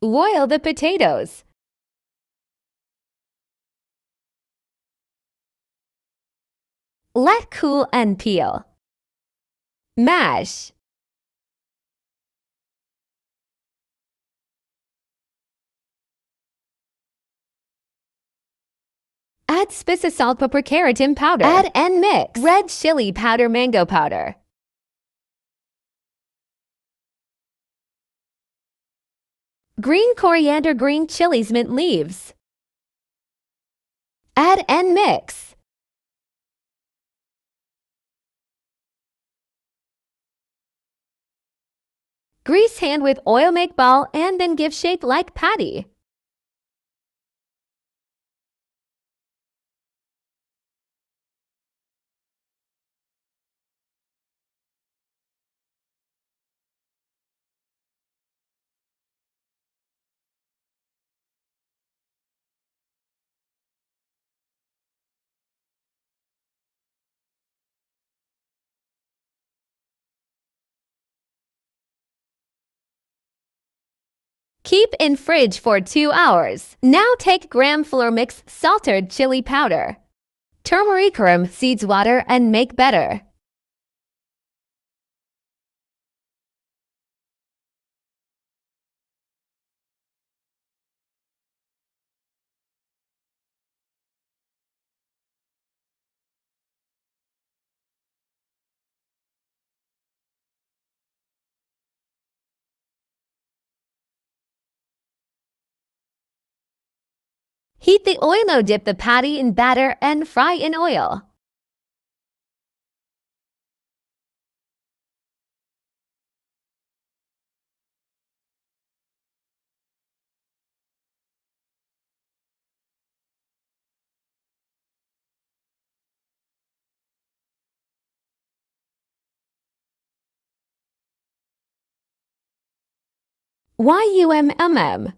Boil the potatoes. Let cool and peel. Mash. Add spicy salt, pepper, keratin powder. Add and mix. Red chili powder, mango powder. Green coriander, green chilies, mint leaves. Add and mix. Grease hand with oil, make ball, and then give shape like patty. Keep in fridge for 2 hours. Now take gram flour, mix salted chili powder, turmeric, seeds, water, and make batter. Heat the oil. Now dip the patty in batter and fry in oil. YUMMM.